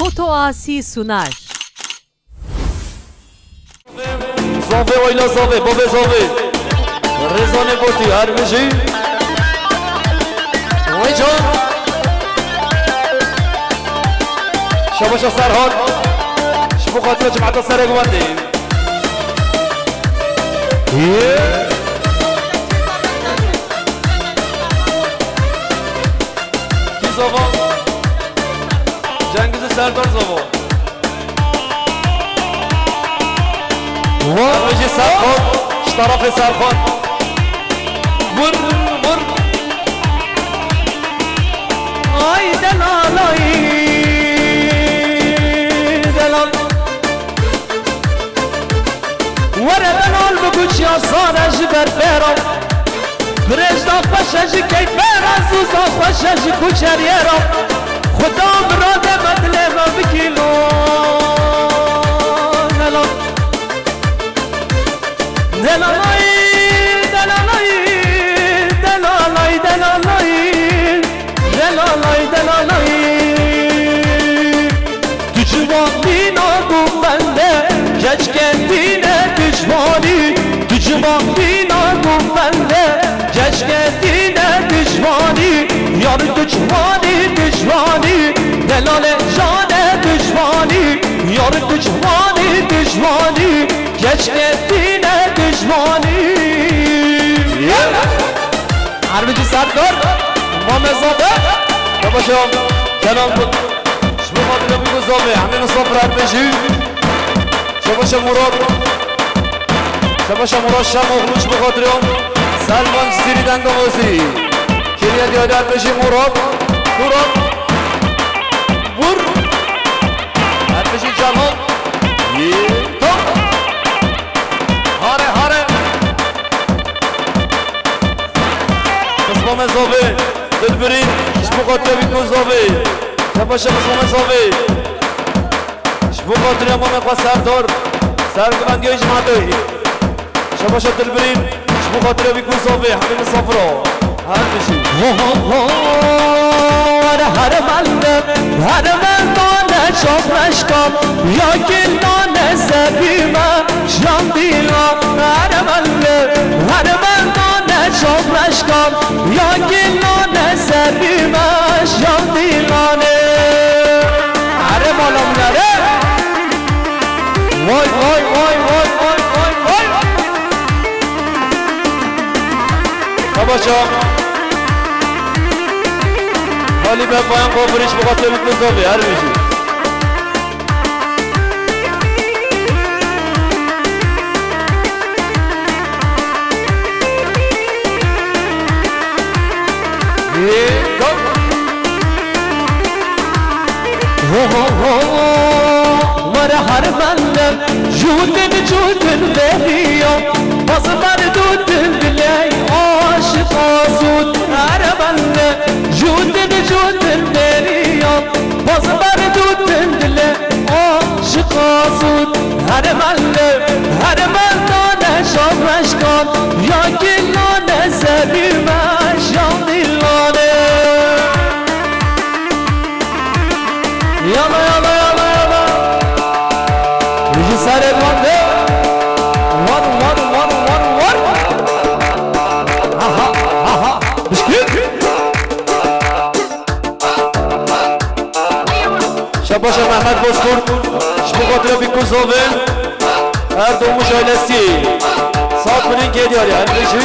Foto Asi sunar. Zove oyla zove, bove zove. Rezane boti her beji. Oy can. Şabaşa Serhan. Şu خاطر جماعة سر قواني. کی زبان؟ جنگیز سردار زبان. وجه سرخان، طرف سرخان. ور ور. آی دلالای دلال. ور دلال بگو چی آسانش بر پیرام. برش دا خوشش کی پیران سوزا خوشش کوچریرام. خدا مراد بدله ما بکیلو دلال. دلالای دلالای دلالای دلالای دلالای دلالای تو جوانی نگم بنده کج کندینه دشمانی تو جوانی نگم بنده کج کندینه دشمانی یار دشمانی دشمانی دلال جان دشمانی یار دشمانی دشمانی کج کندینه دشمانی حربی سردار مامزاده باباشم کنام بود شما خاطر بگو زاوه همین صبر حربشی شباشم مراد شباشم مراد شم اخلوش بخاطرم سلمان سیری دنگامازی کریه دیاده حربشی مراد مراد ور حربشی جمال هاره هاره قسمام زاوه دل برین شبو خاطر بیتون زاوه شباشه قسمام زاوه شبو خاطر امام اقوى سردار سرگوند گیج ماده شباشه دل برین شبو خاطر بیتون زاوه همین صفرا هر بشی هر من دانه شاپش کام یا گلانه سبیمه شام دیلام هر من دانه شاپش کام یا گلانه سبیمه شام دیلانه هر مالام نره وای وای وای وای وای وای وای شباشا حالی به پایان قابریش بخاطر بیتون زاوه هر بشی ور هر مندم جودن بهیام باز بردودن دلی عاشق آسود هر مندم جودن بهیام باز بردودن دلی عاشق آسود هر مندانه شامش کن یا گلانه زبیمش یا دیلانه یالا یالا یالا یالا یکی سر بانده وان وان وان وان وان آها آها بشکل شباشا محمد بازخورد شبو خاطر بیکن زاوه هر دو مشایلستی ساعت برین که دیاری هر بشی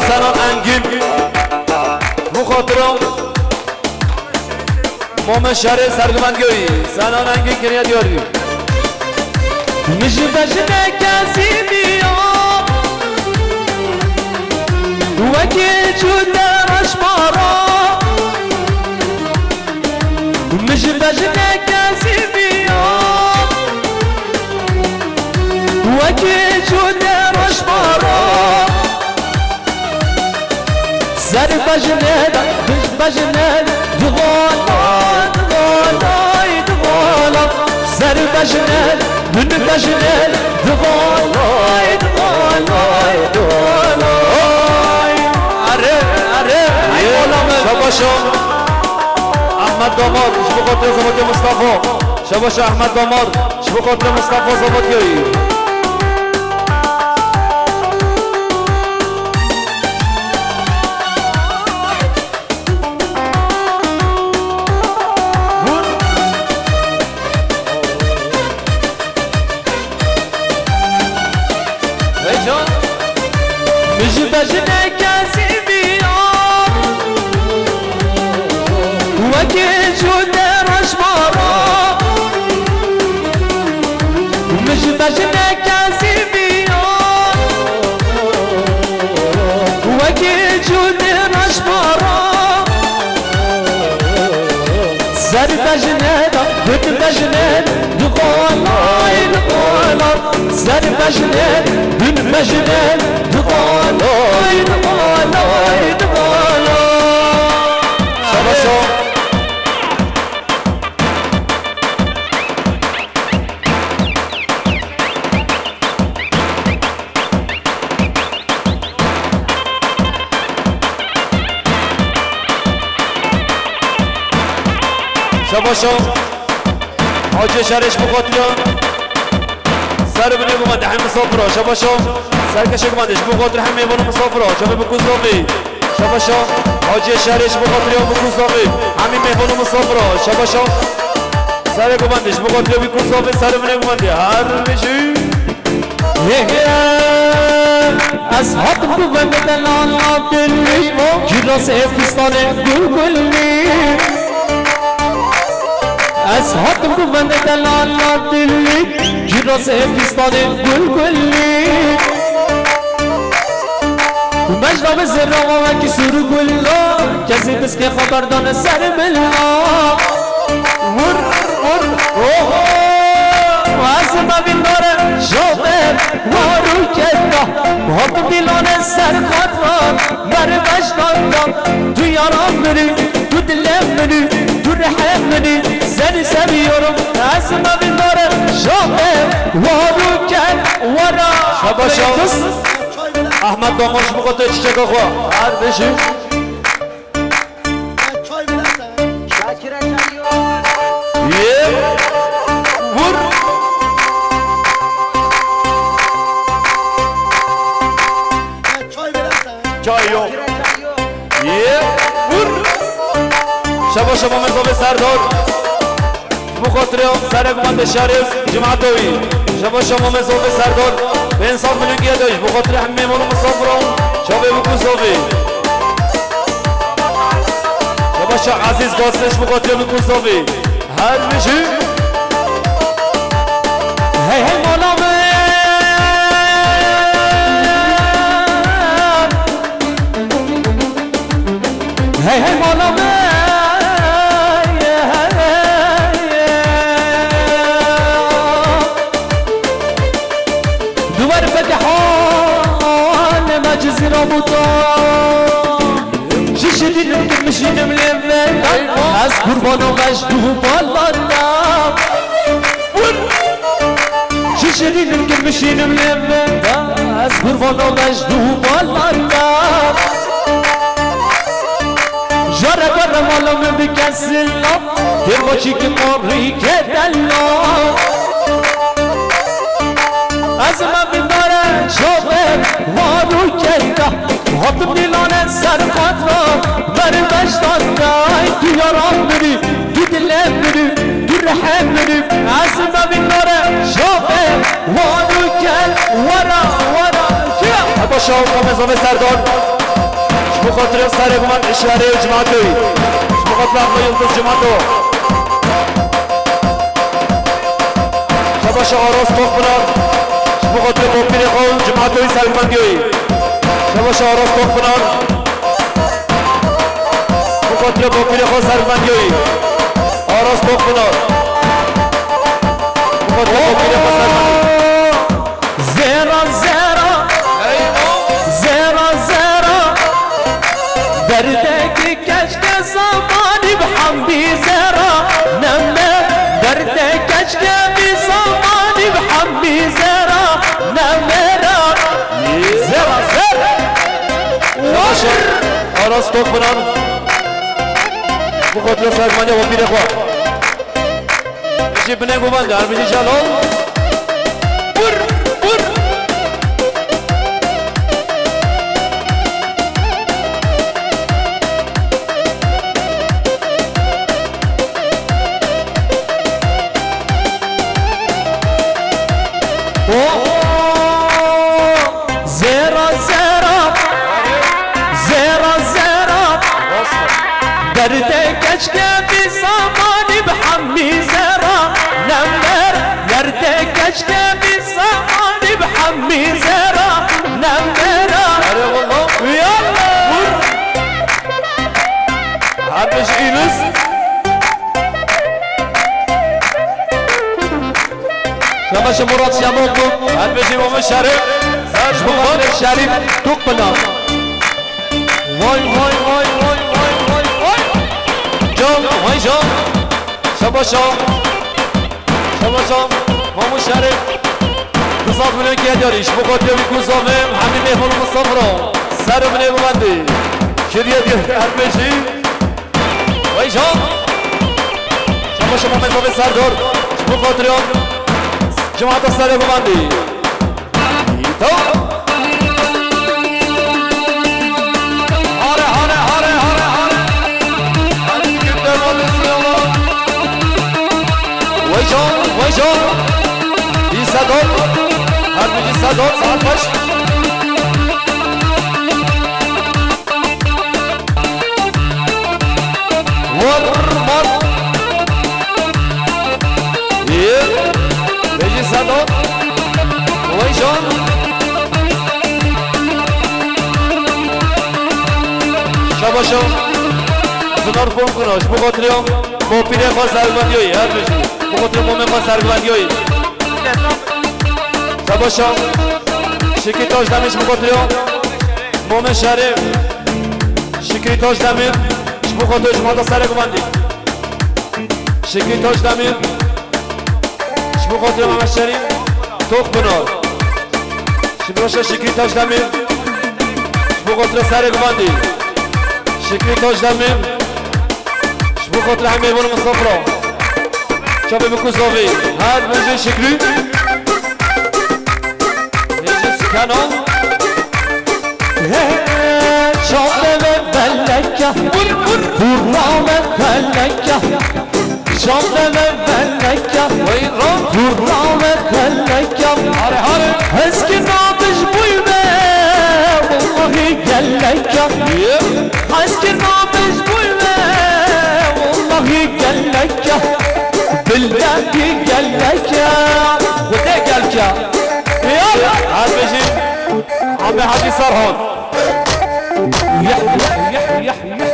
سنان انگین مخاطرم مام شهر سرگمندگویی سنان انگین کنیا دیاری مش بجنه کسی بیام وکی جودرش مارا مش بجنه کسی بیام وکی جودرش مارا سر بجنه دغالا سر بجنه دن بجنه دغالا شباشو احمد داماد شبو خاطر زباتی مصطفى شباشو احمد داماد شبو خاطر مصطفى زباتی بجنه کسی بیام وکی جودرش مارا مش بجنه کسی بیام وکی جودرش مارا سر بجنه دغالای سر بجنه دن بجنه دغالای شباشو شباشو حاجه شرش مقاتلان سر بني بمد حي مسافرة شباشو سركش كماندش مقاتل حي ميبون مسافرة شباب بكوزوفي شباشو حاجه شرش مقاتلان بكوزوفي حمي ميبون مسافرة شباشو سر كماندش مقاتل بكوزوفي سر بني بمد هر بشي أصحاب بمد دلال عبدالي جراس فستان گلگلی أصحاب بمد دلال عبدالي جراس فستان گلگلی مجرب زرقا و کسور گلا کسی بس که خبردان سر بلا واسه ببین داره شاطر وارو کتا باب دیلان سر خطران بر بشتان تو یارم منی تو دلم منی تو رحم منی سر بیارم واسه ببین داره شاطر وارو کت ورا شباشو احمد داماش مقاطع چیچک آقا هر بشی شباشو با مزاب سردار مخاطرم سرگمند شریف جمعتوی شباشو با مزاب سردار به انسان ملنگیه داشت بخاطر همه مولو مسافرم شبه بکوزاوی شباشو عزیز گاستش بخاطر بکوزاوی هر میشی هی هی مولا هی هی مولا دوباره فتحان مجزی را بودم ششدینم که میشینم لیمن از قربان و مجدو بالادم ششدینم که میشینم لیمن از قربان و مجدو بالادم جاره بره مالم بکسلم دل باشی که قاری که دلم از من بیداره شاقه وارو کتا حاطم دیلانه سر خطرم بره بشتان دای تو یارم بری تو دلم بری تو رحم بری از من بیداره شاقه وارو کت ورا باشا با مزام سردار شبو خاطر سر من اشاره جماعتي شبو خاطر ما يلطف جماعته شباش آراس تخبران شبو خاطر موبيل خون جماعتي سر من جوي شباش آراس تخبران شبو خاطر موبيل خون سر من جوي آراس تخبران شبو خاطر موبيل خون سر من جوي زيرا زيرا زيرا زيرا دردك كشك زماني بحمدي زيرا نمنا دردك كشك بزماني بحمدي زيرا نمنا زيرا زيرا شباشا آراس تخبران بخاطر سرمانيا و پیر خواه بشی بنه گوبند در بشی جلال بر بر زيرا زيرا زيرا زيرا دردك كشك بزماني بحمي زيرا نمر دردك كشك بزماني بحمي زيرا نمر يلا حبش إيمس شباش مراد شاموكو حبش إمام الشريف ساج مراد الشريف تقبلا واي واي واي واي واي واي واي جام وای جام شباشا شباشا إمام الشريف تصاب من که داریش بخاطر بیکن زامم همین مهمان مصطفی را سر منه ببندی شریعه دیگه حبشی وای جام شباشا محمد صاحب سردار بخاطر جماعت سر ببندی تو هاره هاره هاره هاره هاره وای جان وای جان بی صدار هر بی صدار ساعت باش ور مر بی صدار وای جان شباشا زنار بوم کناش بخاطریم با پیره خواه سرگوندی هایی هر بشی بخاطر مومن خواه سرگوندی هایی شباشا شکری تاج دمیش بخاطریم مومن شریف شکری تاج دمیر بخاطر جماعت سرگوندی شکری تاج دمیر بخاطر محمد شریف توق بنار شباشا شکری تاج دمیر بخاطر سرگوندی شکری تاج دمیر بخاطر همه ایوان مصطفی را چاپه بکن زاوی هر بجه شکری نیجه سکنان چاپه بلکه برنام بلکه چاپه بلکه برنام بلکه هاره هاره اسکی نابش بویمه والله گلکه اسکی نابش بویمه والله گلکه بالله گلکه خدا گلکه هر بجه عمه حدی سرحان يح يح يح يح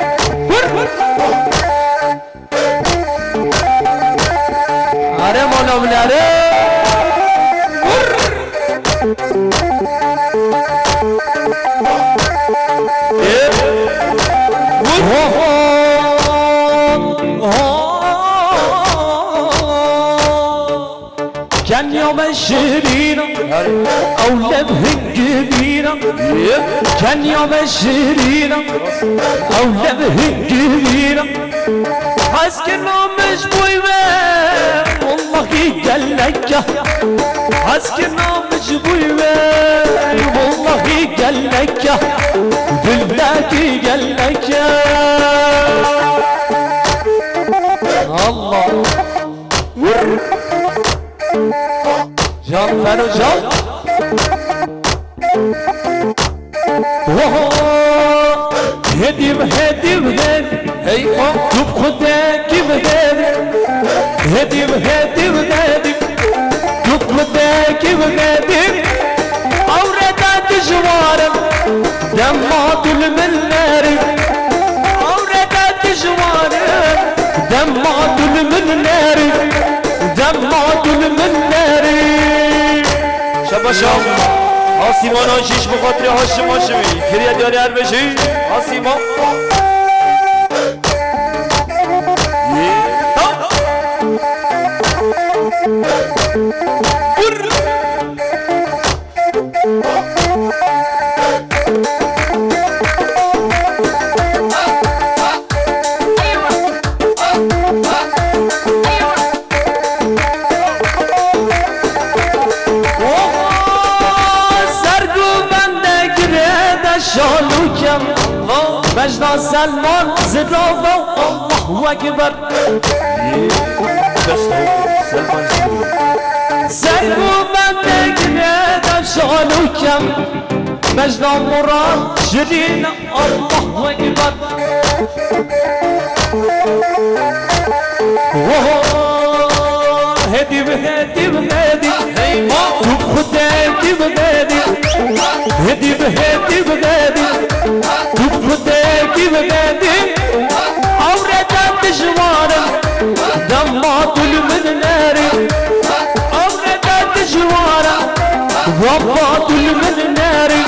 أنا مولا مناري كان يوم شيرين أو لبه كبيرة كان يوم شيرين أو لبه كبيرة حسكنا مش بويبة والله قلقة حسكنا مش بويبة والله قلقة بالله قلقة الله جان فانو جان بغادي أوردا تجوارا دمات المنار أوردا تجوارا دمات المنار دمات المنار شبا شام آسیمان آنشیش بخاطر هاشم هاشمی فریاد یاری هر بشی آسیمان مجدا سلمان زداوا الله اکبر سلگو من دگردم شالو کم مجدا مراد شدین الله اکبر هدی بهدی بهدی تو خود هدی بهدی هدی بهدی بهدی تو خود هدی بهدی عورتم دشوارم دمات المناری عورتم دشوارم وفات المناری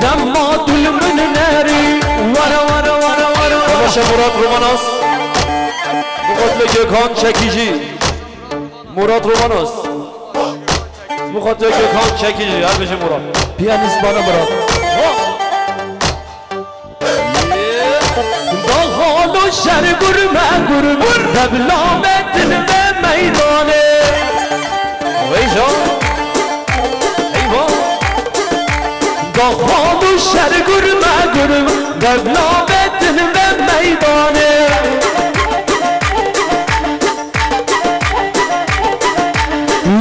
دمات المناری ورا ورا ورا ورا باشه مراد روماناس مقاتل گکان چکیجی مراد روماناس مقاتل گکان چکیجی هر بشه مراد پیانیست بالا مراد داخل و شر گرمه گرمه دبلامتن به میدانه ویجا ایوان داخل و شر گرمه گرمه دبلامتن به میدانه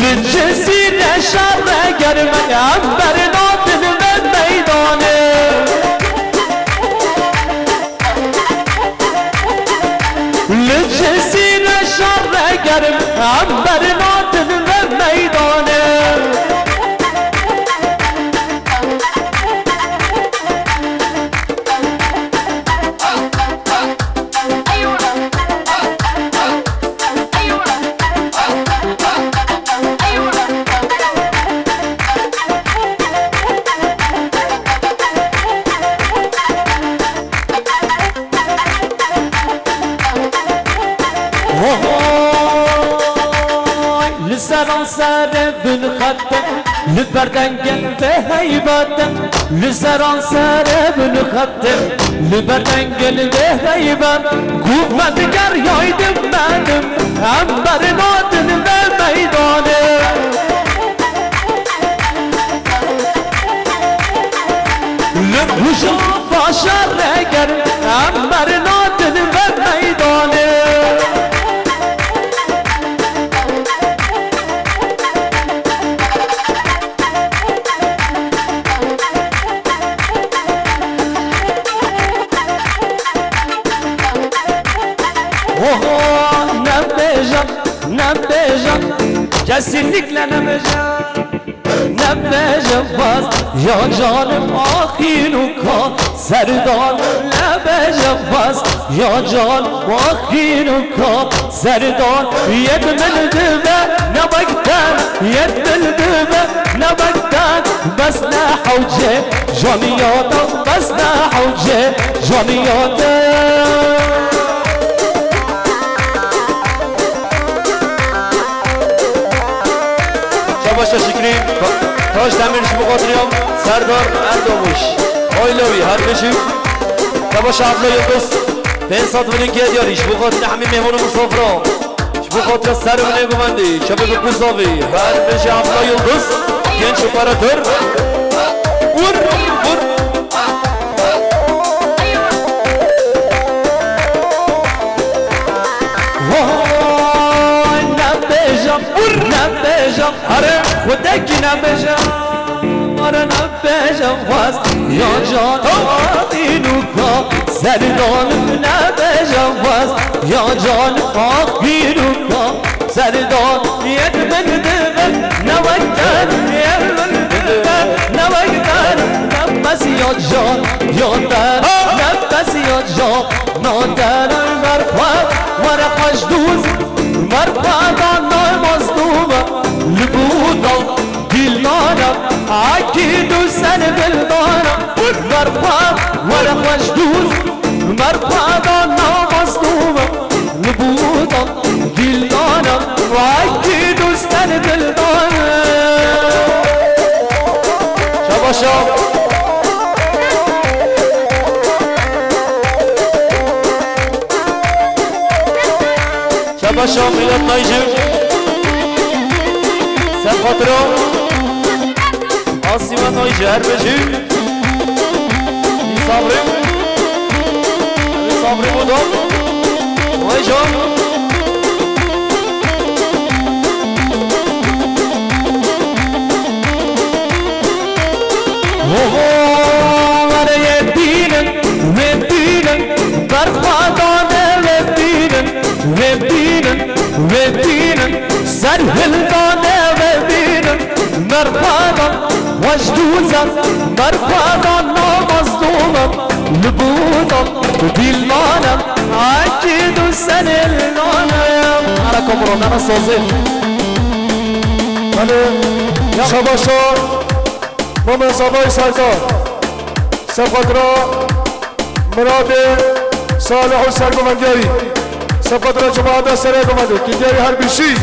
لجسی نشر گرمه انبر ناتن به میدانه لجسی نشر گرمه انبر ناتن به میدانه لسران سر بالخط لبردن قلب هيبات لسران سر بالخط لبردن قلب هيبات قوة قريايد منم انبر نادن بميدانه لبوشا باشر اگر انبر نادن بميدانه kesinlikle nemeyeceğim vaz ya canım ahinuka serdan nemeyeceğim vaz ya canım ahinuka serdan yetmildi ve ne baktan yetmildi ve ne baktan bas ne havce caniyata bas ne havce caniyata باشه شکری تاج تمیرش بخاطریم سردار ارداموش آیلوی هر بشی باشه عبلا یلدوز پین سات ونی که دیاریش بخاطر همین مهمون مسافرا بخاطر سر ونی گمندی شبه بکوزاوی هر بشی عبلا یلدوز گنج اپراتور ور ور نبجم آره خودک نبجم آره نبجم خواست یا جان آقینو کا سردانم نبجم خواست یا جان آقینو کا سردان یت من دبم نوکتر نوکتر نفس یا جان یادر نفس یا جان نادر مرخواد ورقش دوز مرخواد نای مصدوم لبودا دلدارم عکی دوستن دلدارم مرخواد ورقش دوز مرخواد نای مصدوم لبودا دلدارم عکی دوستن دلدارم شباشا شباشا میلاد نایجو سر خاطرو آسیما نایجو هر بجو صبری بودم نایجو سرهلدانه وبینم مرخوادم وجدوزم مرخوادم نامظلومم لبودم دلمانم عجید و سنلانم على کمرون انا سازم بله شباشا مومن زابای سردار سپادرا مراد صالح و سرگومنگری سپادرا جماعت سره گمده که دیاری هر بیشی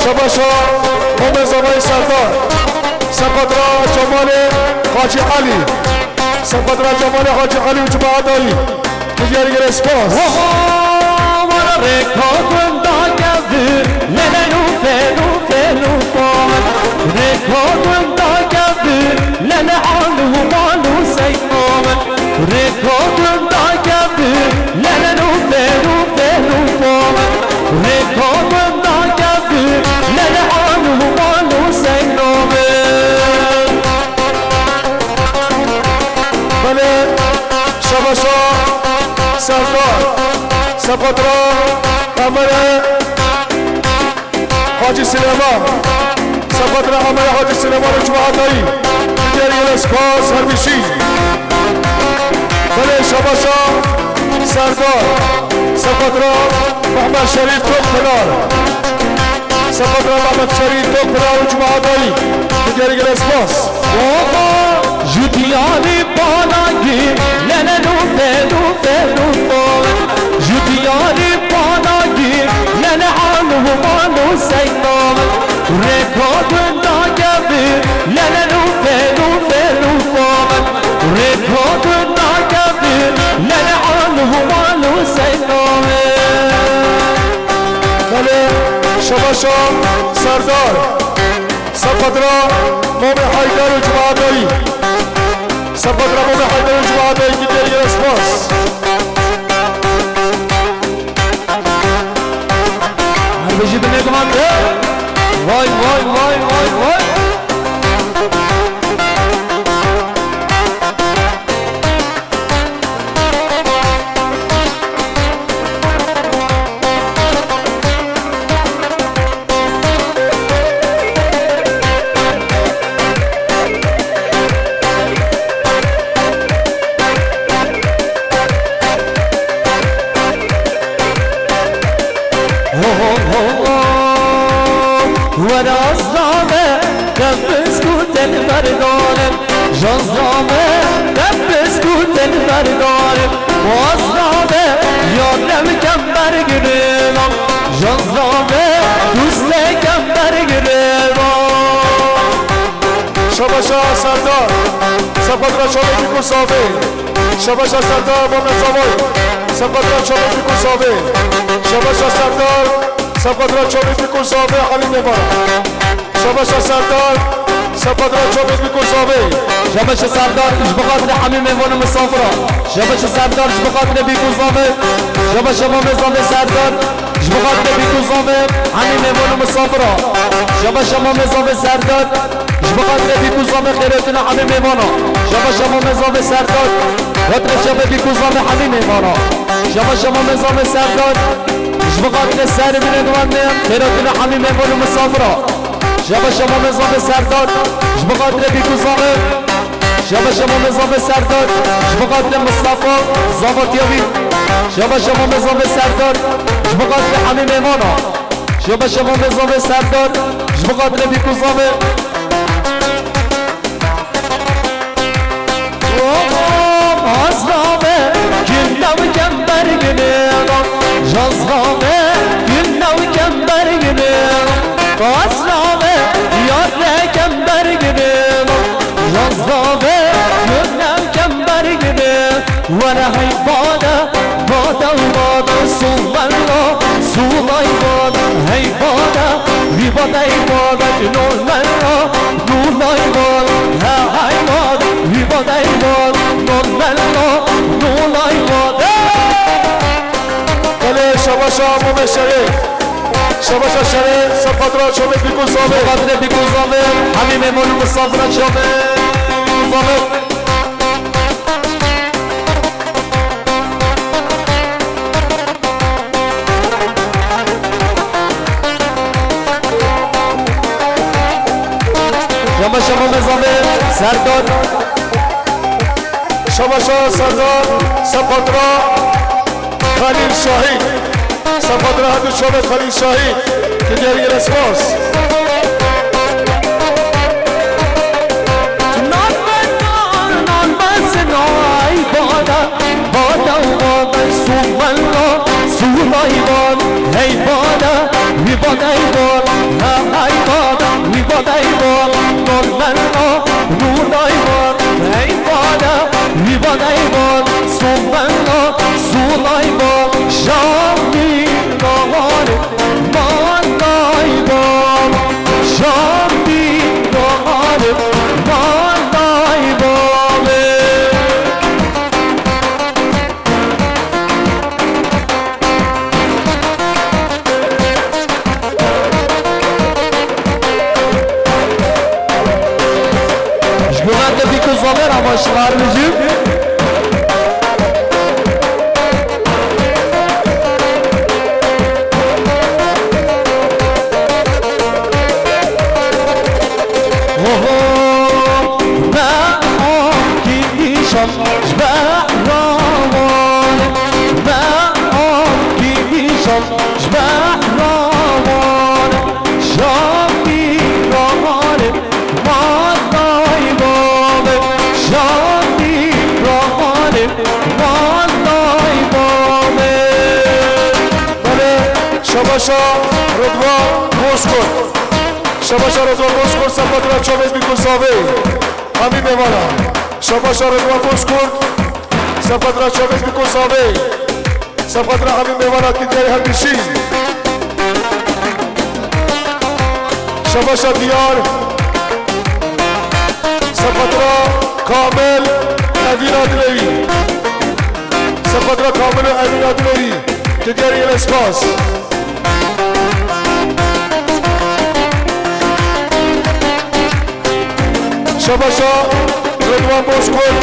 شباشا مومن زابای سردار سپادرا جمال حاجی علی سپادرا جمال حاجی علی و جماعت علی که دیاری گر اسپاس مانا رکا کندا گفت لنو فلو فامن رکا کندا گفت لنو حالو مالو سیمامن رکا کندا گفت لنو فلو فامن رکا کندا گفت لنو حالو مالو سیمامن بله شباشا سردار سپادرا عمر حاجی سلیمان سپادرا عمر حاجی سلیمان و جماعت هایی دیگری الاسپاس هر بیشی بله شباشا سردار سپادرا محمد شریف توک پلار سپادرا محمد شریف توک پلار و جماعت هایی دیگری الاسپاس جودیانی پاناگی لنو فلو فامن جودیانی پاناگی لنو حالو مالو سیمامن رکاتون ناگبی لنو فلو فامن رکاتون ناگبی لنو حالو مالو سیمامن بله شباشا سردار سپادرا مومن حیدر و جماعت هایی سپادرا مومن حیدر و جماعت هایی که دیگری اسپاس بجي بنقمان واي واي واي واي واي ورازنامه دم بسکوت المردانم جازنامه دم بسکوت المردانم وازنامه یادم کم برگرم جازنامه دوست کم برگرم شباشا سردار سپادرا چابکی کسافه شباشا سردار مومن زابای سپادرا چابکی کسافه شباشا سردار سپادرا چابکی کسافه حلی مبارک شباشا سردار سپادرا چابکی کسافه شبش سردار اش بخاطر حمیم میوان مسافرا شبش سردار اش بخاطر بی کسافه شبش مومن زابای سردار جبقات نبيكو زامر همي ميمون مسافرة شبا شما مزافر سرداد جبقات نبيكو زامر خيرتنا همي ميمونا شبا شما مزافر سرداد وطر شبا بيكو زامر همي ميمونا شبا شما مزافر سرداد جبقات نسر بندوانم خيرتنا همي ميمون مسافرة شبا شما مزافر سرداد جبقات نبيكو زامر شبا شما مزافر سرداد جبقات مصطفى زاوتيوي شبا شما مزافر سرداد جبقات همي ميمونا شبا شما مزافر سرداد جبقات نبيكو زامر Azrame günnav kember gibi Jazrame günnav kember gibi Azrame yarre kember gibi Jazrame günnav kember gibi Vere heybada bada bada Sulmanla sulay bada Heybada vibada heybada Nurmanla nurlay bada Heybada vibada heybada Nurmanla nurlay bada بله شباشا امام شریف شباشا شریف سپادرا شما بیکو زامه قدر بیکو زامه همین ممون مسافرت شما زامه شما مزامه سردار شباشا سردار سپادرا خلیل شاهی سپادرا هدو شما خلیل شاهی که دیاری رسماس Hey bada, we bada ibol, hey bada, we bada ibol, normanlo, nurlo ibol, hey bada, we bada ibol, sumanlo, sulo ibol, shami rohane, manda ibol, shami rohane, manda ibol. Zafer amaçlar bizim شباشا رضوان موسکر شباشا رضوان موسکر سپادرا چوبه بیکو زاوه همین میوانا شباشا رضوان موسکر سپادرا چوبه بیکو زاوه سپادرا همین میوانا که دیاری هرگیشی شباشا دیار سپادرا کامل ادین عدلوی سپادرا کامل ادین عدلوی که دیاری الاسپاس شباشا رضوان بوشکر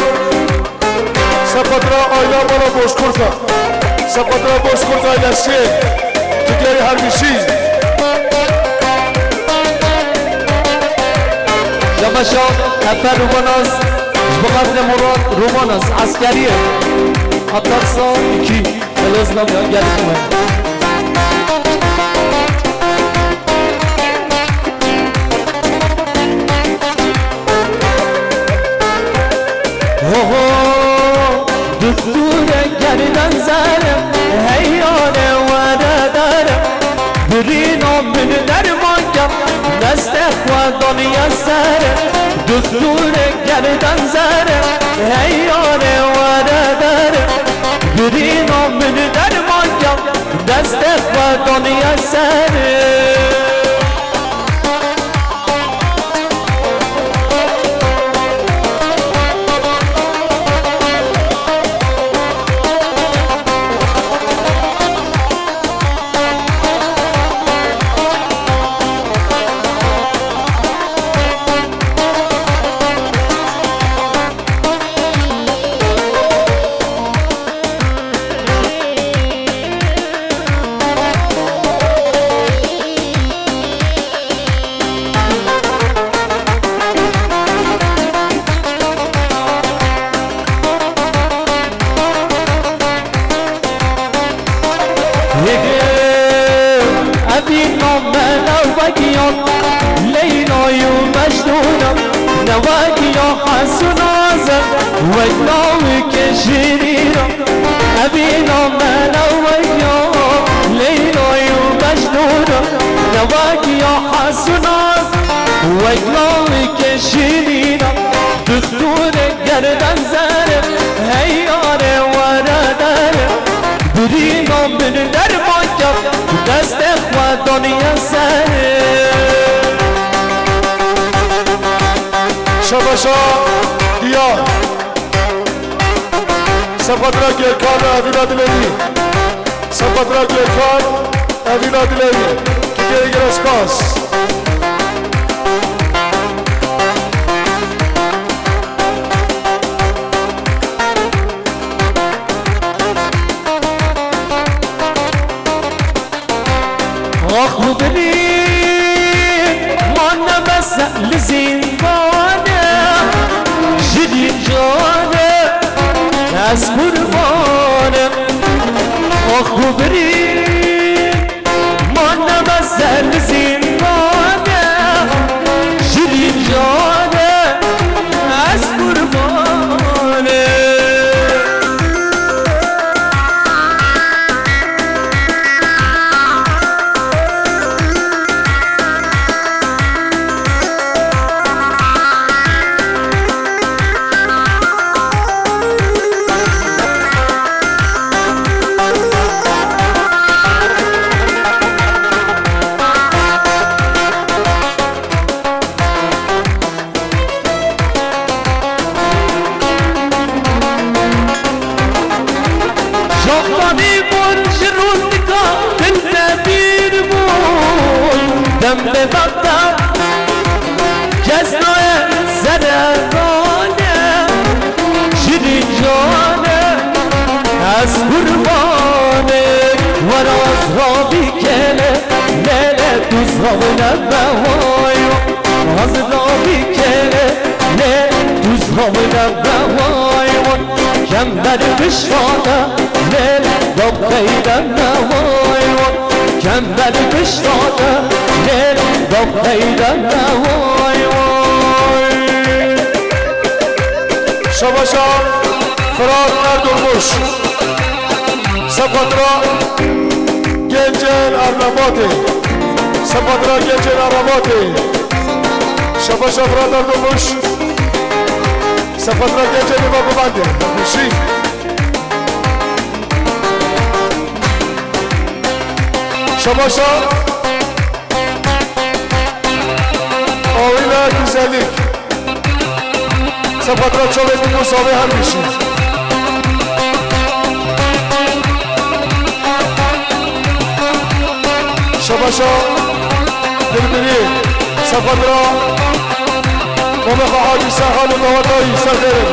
سپادرا آیلا بالا بوشکر کا سپادرا بوشکر کا ایلسیه که دیاری هرگیشی شباشا افر روماناز جبقات مراد روماناز عسکریه Ataksa 2 Elazığ'dan geldik mi? Düktüre geriden zerem Heyyane vere derem Birin amını dermankem Nestek ve doniye serem Düktüre geriden zerem Heyyane vere derem Birin amını dermankem Nestek ve doniye serem نواكي يا حسن عزم وجناوك شريرة أبينا مانا ويا ليلى ومجنونة نواكي يا حسن عزم وجناوك شريرة دكتور گردن زره هیاره ورداره برينا من دربانك دست اخواتاني سره شباشا ديار سفدرا گلکان اوینا دلوی سفدرا گلکان اوینا دلوی که دیگر اسپاس آخو بلین ما نبس لزینبانه جدید جانه از قربانه آخو بلین ما نبس لزینبانه جدید جانه از قربانه دم ببطم جزنای زرگانه شیرین جانه از قربانه وراز را بیکنه لیله دوز را نبهایو از را بیکنه لیله دوز را نبهایو کم بر بشانه لیله دب خیرم نهایو کم بر بشانه لیل دب خیرم نوای شباشا فراد اردرموش سفدرا گنجل ارنباتی سفدرا گنجل ارنباتی شباشا فراد اردرموش سفدرا گنجل بابا بنده بشی شباشا آوینا güzellik سفدرا çöbetli musabe hem bişi شباشا دلبری سفدرا ممخ حاجی سهل دوادایی سرگره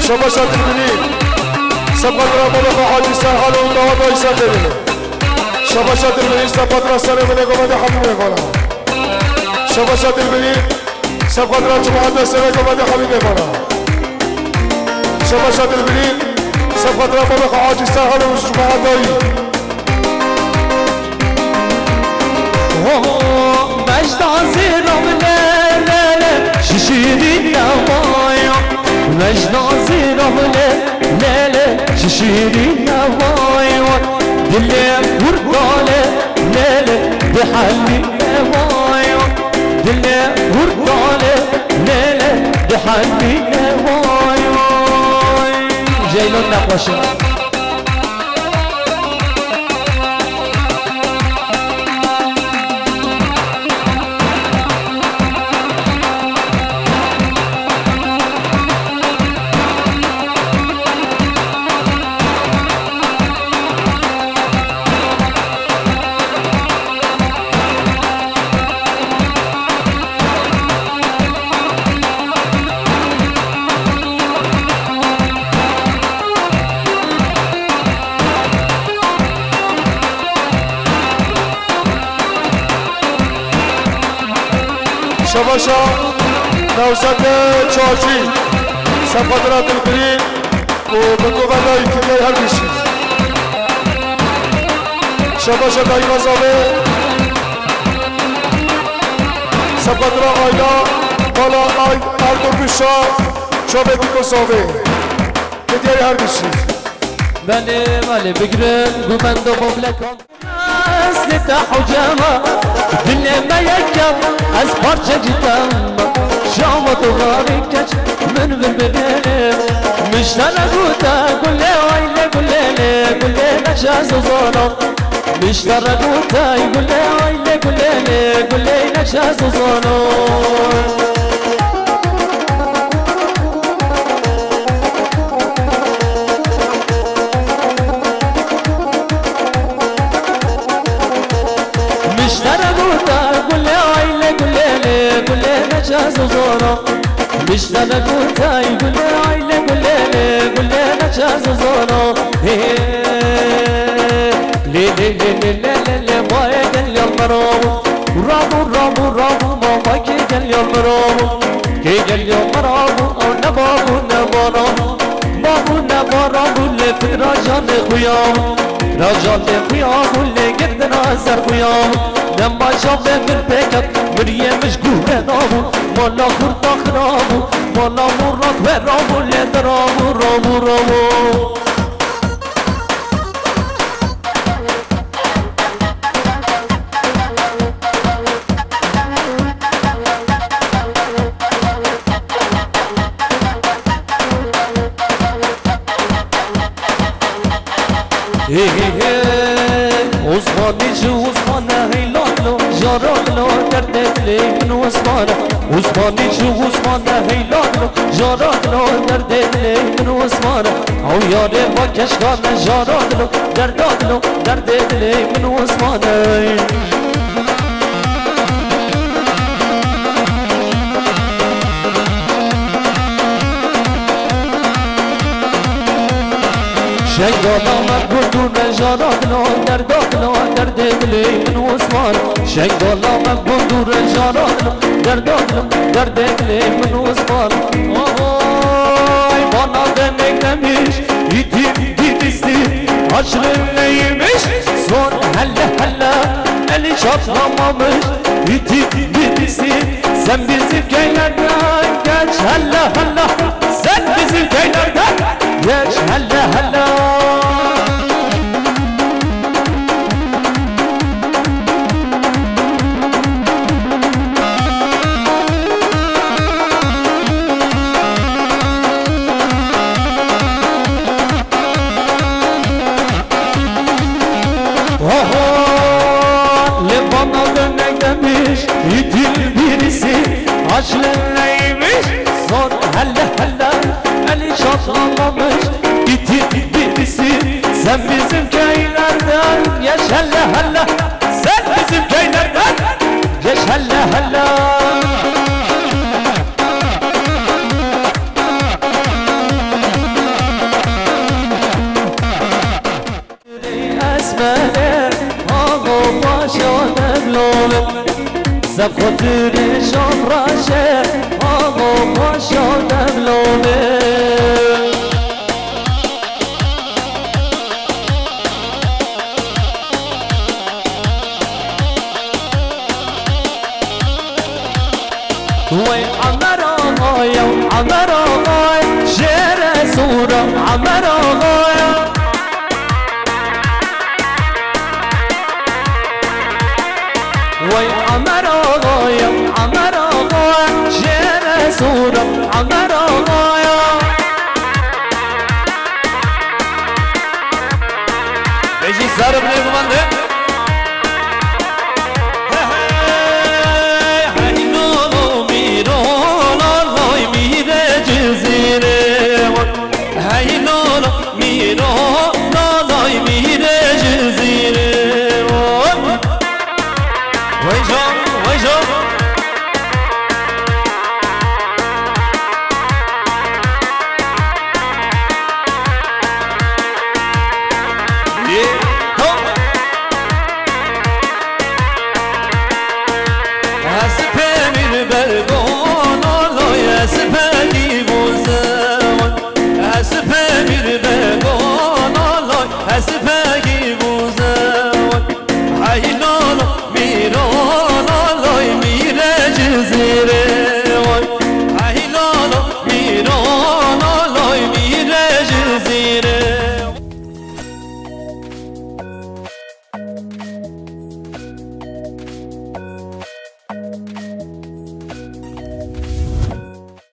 شباشا دلبری سفدرا ممخ حاجی سهل دوادایی سرگره شباشا دلبری سفدرا سر منه گمده حمیمه کنم شباشا دلبری سفدرا جماعت سر گمده حمیمه کنم شباشا دلبری سفدرا ممخ حاجی سهل دوادایی مجد عزیرم لیله ششیری نوایا مجد عزیرم لیله ششیری نوایا دلی ورداله لیله بحلی نوایا دلی ورداله لیله بحلی نوایا جیلون نقاشه شباشا نوزد چاچی سفدرا دلبری و بگوهدایی که هر بیشی شباشا دایی مزاوه سفدرا آیلا حالا آردو کشا چوبه بیکو صافه که دیاری هر کشی بله بگرن گومند و مملکان اصل تا حجامه دل ما یکم از پارچه جیتم شامت و غاری کچ من ببینم مشتاق گوتا گله وایله گله نشاز و زانم مشتاق گوتا گله وایله گله نشاز و زانم نجاز زورا مشتاق قوتاي قول عيله قول نجاز زورا لي ما يقل يوم رابو ما كيقل يوم رابو كيقل يوم رابو او نبابو نبارو اللي في رجال خيام اللي قد نازر خيام لما شافه من بكت مريم مشغوله نابو مالا خورتا خرابو مالا مرات ورابو لد رابو عثمانی جو عثمانه هیلالو جارالو درد دلی من عثمانه عثمانی جو عثمانه هیلالو جارالو درد دلی من عثمانه او یاره با کشکانه جارالو درد دلی من عثمانه شنگالا مقبول رجاراتنا درد دلی من عثمان شنگالا مقبول رجاراتنا درد دلی من عثمان آهای بانا demek demiş دیدیستی açlın neymiş son helle eli çatlamamış دیدیستی sen bizim köylerden geç helle sen bizim köylerden geç helle açlın neymiş son helle eli çatlamamış birisi sen bizim köylerden geç helle sen bizim köylerden geç helle esmere ağo başa devlolim خاطر شام راشه آقا پاشا دبلومه وی عمر آقای شعر سورم عمر آقای وي عمر آقايا شعر سورة عمر